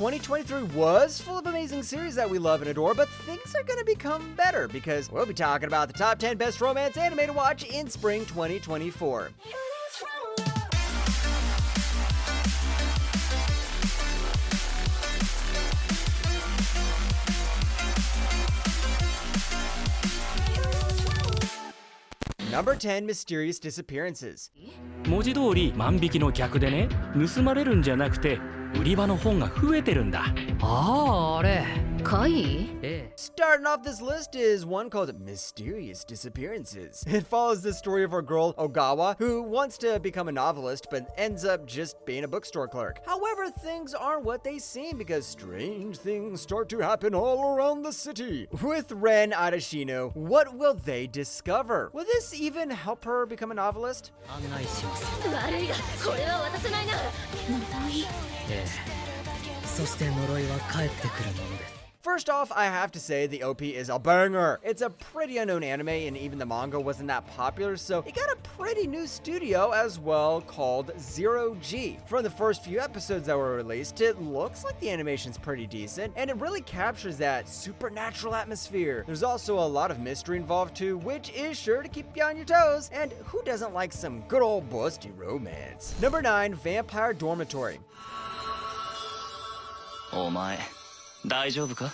2023 was full of amazing series that we love and adore, but things are gonna become better because we'll be talking about the top 10 best romance anime to watch in spring 2024. Number 10, Mysterious Disappearances. 文字通り万引きの客でね、盗まれるんじゃなくて売り場の本が増えてるんだ。ああ、あれ、怪異？ Starting off this list is one called Mysterious Disappearances. It follows the story of our girl Ogawa, who wants to become a novelist but ends up just being a bookstore clerk. However, things aren't what they seem because strange things start to happen all around the city. With Ren Arashino, what will they discover? Will this even help her become a novelist? 案内します。悪いがこれは渡せないな。呪い。ええ。そして呪いは帰ってくるものです。 First off, I have to say the OP is a banger. It's a pretty unknown anime and even the manga wasn't that popular, so it got a pretty new studio as well called Zero G. From the first few episodes that were released, it looks like the animation's pretty decent and it really captures that supernatural atmosphere. There's also a lot of mystery involved too, which is sure to keep you on your toes. And who doesn't like some good old busty romance? Number 9, Vampire Dormitory. お前大丈夫か？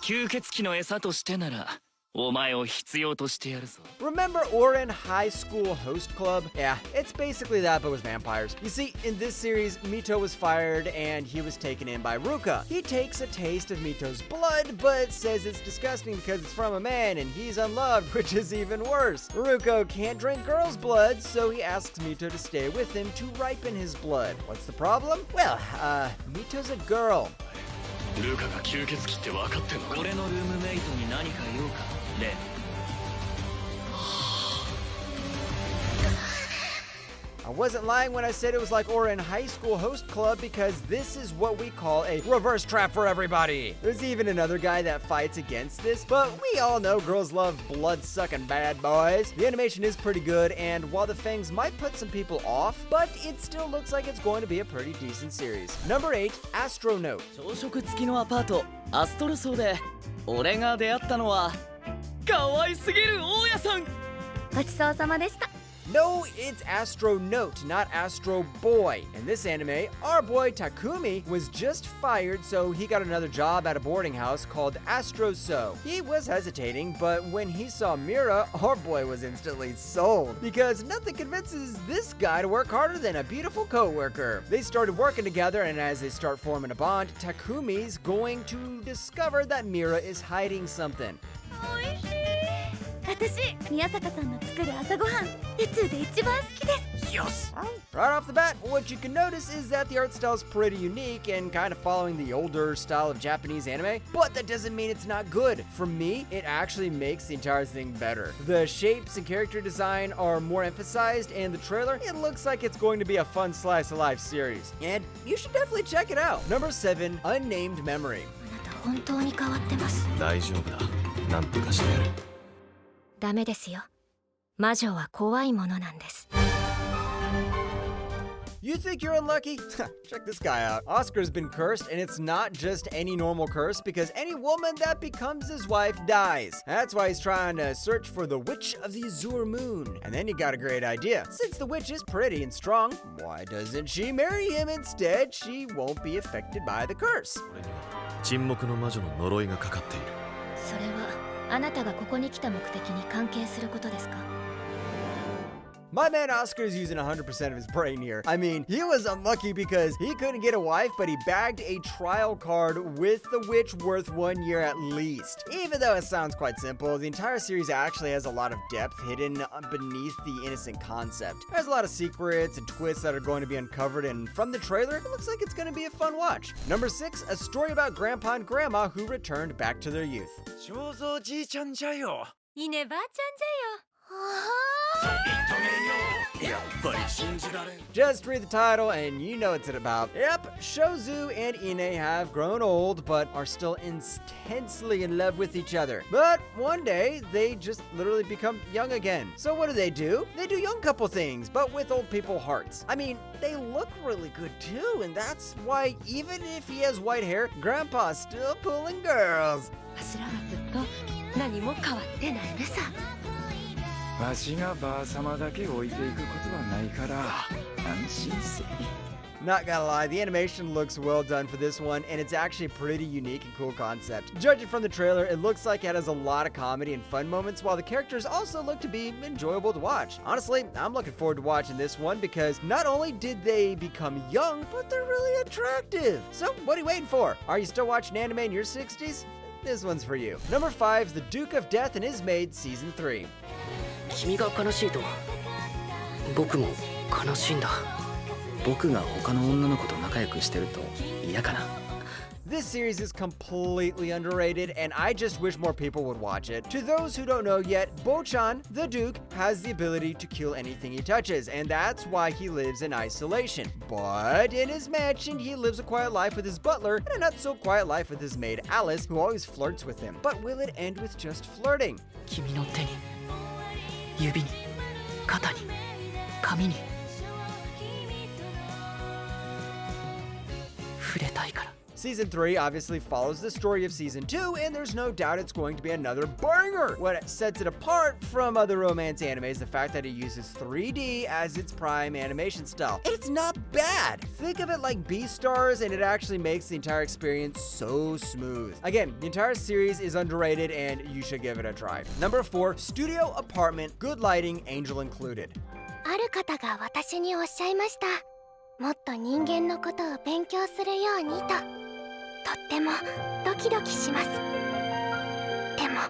吸血鬼の餌としてならお前を必要としてやるぞ。 Remember Oren High School Host Club? Yeah, it's basically that but with vampires. You see, in this series, Mito was fired and he was taken in by Ruka. He takes a taste of Mito's blood, but says it's disgusting because it's from a man and he's unloved, which is even worse. Ruko can't drink girls' blood, so he asks Mito to stay with him to ripen his blood. What's the problem? Well, Mito's a girl. ルカが吸血鬼って分かってんのか？俺のルームメイトに何か言おうか、レン。I wasn't lying when I said it was like Oren High School Host Club because this is what we call a reverse trap for everybody. There's even another guy that fights against this, but we all know girls love blood-sucking bad boys. The animation is pretty good, and while the fangs might put some people off, but it still looks like it's going to be a pretty decent series. Number 8, Astronaut. 朝食付きのアパート、アストル層で俺が出会ったのは可愛すぎる大家さん。ごちそうさまでした。 No, it's Astronaut, not Astro Boy. In this anime, our boy Takumi was just fired, so he got another job at a boarding house called Astro So. He was hesitating, but when he saw Mira, our boy was instantly sold because nothing convinces this guy to work harder than a beautiful co-worker. They started working together, and as they start forming a bond, Takumi's going to discover that Mira is hiding something. おいしい。私、宮坂さんの作る朝ごはん、宇宙で一番好きです。Yes! Right off the bat, what you can notice is that the art style is pretty unique and kind of following the older style of Japanese anime, but that doesn't mean it's not good. For me, it actually makes the entire thing better. The shapes and character design are more emphasized, and the trailer, it looks like it's going to be a fun slice of life series. And you should definitely check it out. Number 7, Unnamed Memory. あなた本当に変わってます。大丈夫だ。なんとかしてやる。ダメですよ。魔女は怖いものなんです。 You think you're unlucky? Check this guy out. Oscar's been cursed, and it's not just any normal curse because any woman that becomes his wife dies. That's why he's trying to search for the Witch of the Azure Moon. And then he got a great idea. Since the witch is pretty and strong, why doesn't she marry him instead? She won't be affected by the curse. 俺には沈黙の魔女の呪いがかかっている。それはあなたがここに来た目的に関係することですか？ My man Oscar is using 100% of his brain here. I mean, he was unlucky because he couldn't get a wife, but he bagged a trial card with the witch worth 1 year at least. Even though it sounds quite simple, the entire series actually has a lot of depth hidden beneath the innocent concept. There's a lot of secrets and twists that are going to be uncovered, and from the trailer, it looks like it's going to be a fun watch. Number 6, a story about grandpa and grandma who returned back to their youth. 正蔵じいちゃんじゃよ。いねばあちゃんじゃよ。はあ。Just read the title and you know what it's about. Yep, Shozu and Ine have grown old but are still intensely in love with each other. But one day, they just literally become young again. So what do? They do young couple things, but with old people hearts. I mean, they look really good too, and that's why even if he has white hair, Grandpa's still pulling girls. 柱はずっと何も変わってないのさ。わしがばあ様だけ置いていくことはないから安心せ。 Not gonna lie, the animation looks well done for this one, and it's actually a pretty unique and cool concept. Judging from the trailer, it looks like it has a lot of comedy and fun moments, while the characters also look to be enjoyable to watch. Honestly, I'm looking forward to watching this one because not only did they become young, but they're really attractive. So what are you waiting for? Are you still watching anime in your 60s? This one's for you. Number 5, The Duke of Death and His Maid Season 3. 君が悲しいと僕も悲しいんだ。僕が他の女の子と仲良くしてると嫌かな。 This series is completely underrated, and I just wish more people would watch it. To those who don't know yet, Bochan, the Duke, has the ability to kill anything he touches, and that's why he lives in isolation. But in his mansion, he lives a quiet life with his butler and a not-so-quiet life with his maid Alice, who always flirts with him. But will it end with just flirting? 君の手に、指に、肩に、髪に触れたいから。 Season 3 obviously follows the story of Season 2, and there's no doubt it's going to be another banger. What sets it apart from other romance anime is the fact that it uses 3D as its prime animation style. And it's not bad. Think of it like Beastars, and it actually makes the entire experience so smooth. Again, the entire series is underrated, and you should give it a try. Number 4, Studio Apartment, Good Lighting, Angel Included. ある方が私におっしゃいました。もっと人間のことを勉強するようにと。とってもドキドキします。でも、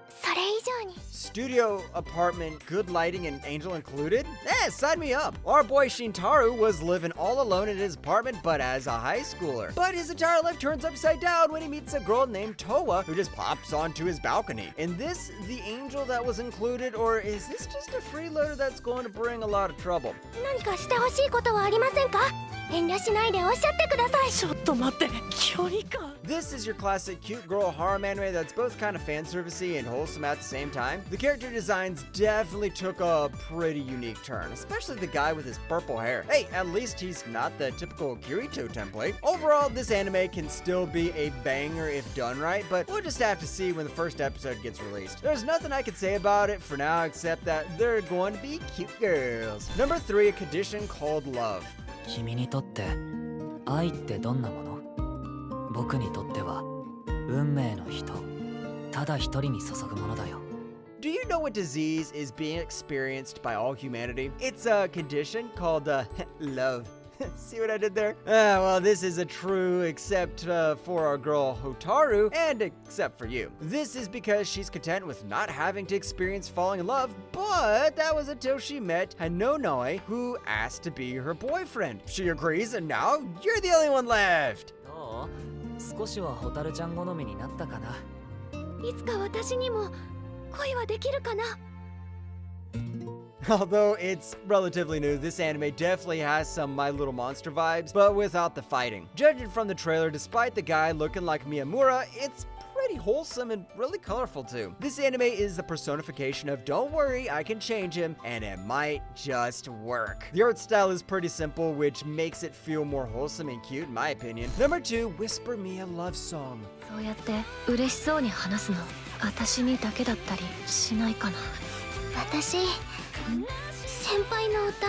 それ以上に。 Studio Apartment, Good Lighting, and Angel Included? Sign me up! Our boy Shintaro was living all alone in his apartment, but as a high schooler. But his entire life turns upside down when he meets a girl named Toa, who just pops onto his balcony. Is this the angel that was included, or is this just a freeloader that's going to bring a lot of trouble? 何かしてほしいことはありませんか？遠慮しないでおっしゃってください。ちょっと待って、距離感。 This is your classic cute girl harem anime that's both kind of fan servicey and wholesome at the same time. The character designs definitely took a pretty unique turn, especially the guy with his purple hair. Hey, at least he's not the typical Kirito template. Overall, this anime can still be a banger if done right, but we'll just have to see when the first episode gets released. There's nothing I can say about it for now except that they're going to be cute girls. Number 3, a condition called love. 君にとって愛ってどんなもの？僕にとっては運命の人、ただ一人に注ぐものだよ。 Do you know what disease is being experienced by all humanity? It's a condition called love. See what I did there? Well, this is a true except for our girl Hotaru, and except for you. This is because she's content with not having to experience falling in love, but that was until she met Hanonoe, who asked to be her boyfriend. She agrees, and now you're the only one left. どう？少しはホタルちゃん好みになったかな？いつか私にも恋はできるかな？ Although it's relatively new, this anime definitely has some My Little Monster vibes, but without the fighting. Judging from the trailer, despite the guy looking like Miyamura, it's pretty wholesome and really colorful too. This anime is the personification of don't worry, I can change him, and it might just work. The art style is pretty simple, which makes it feel more wholesome and cute in my opinion. Number 2, Whisper Me a Love Song. そうやって嬉しそうに話すの、私にだけだったりしないかな。私、先輩の歌、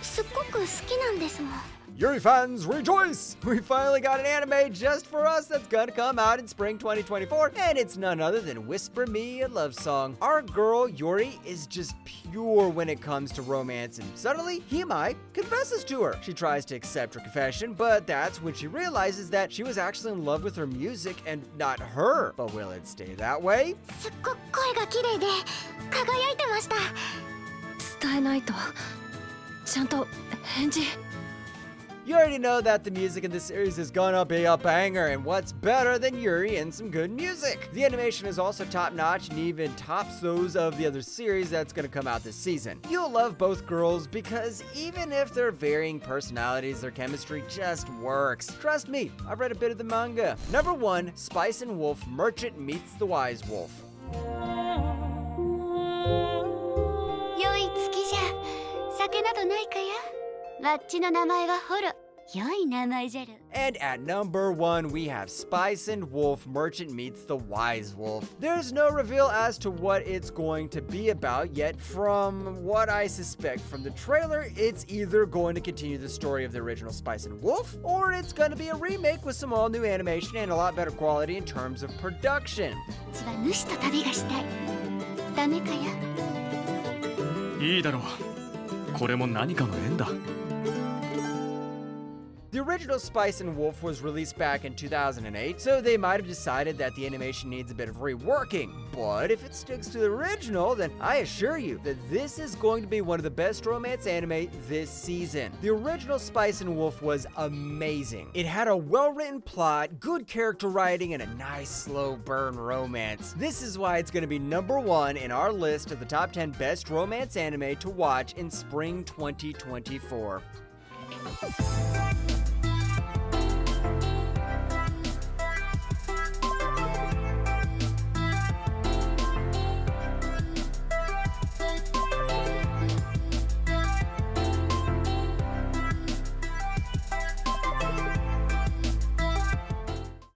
すっごく好きなんですもん。 Yuri fans, rejoice! We finally got an anime just for us that's gonna come out in spring 2024, and it's none other than Whisper Me a Love Song. Our girl, Yuri, is just pure when it comes to romance, and suddenly, Himai confesses to her. She tries to accept her confession, but that's when she realizes that she was actually in love with her music and not her. But will it stay that way? すっごく声が綺麗で輝いてました。伝えないと、ちゃんと返事。You already know that the music in this series is gonna be a banger, and what's better than Yuri and some good music? The animation is also top-notch and even tops those of the other series that's gonna come out this season. You'll love both girls because even if they're varying personalities, their chemistry just works. Trust me, I've read a bit of the manga. Number 1, Spice and Wolf Merchant Meets the Wise Wolf. 良い月じゃ酒などないかやわっちの名前はホロ良い名前じゃる And at number 1, we have Spice and Wolf Merchant Meets the Wise Wolf. There's no reveal as to what it's going to be about, yet from what I suspect from the trailer, it's either going to continue the story of the original Spice and Wolf, or it's going to be a remake with some all new animation and a lot better quality in terms of production. うちは主と旅がしたいダメかやいいだろう。これも何かの縁だ。The original Spice and Wolf was released back in 2008, so they might have decided that the animation needs a bit of reworking. But if it sticks to the original, then I assure you that this is going to be one of the best romance anime this season. The original Spice and Wolf was amazing. It had a well-written plot, good character writing, and a nice slow burn romance. This is why it's going to be number 1 in our list of the top 10 best romance anime to watch in spring 2024.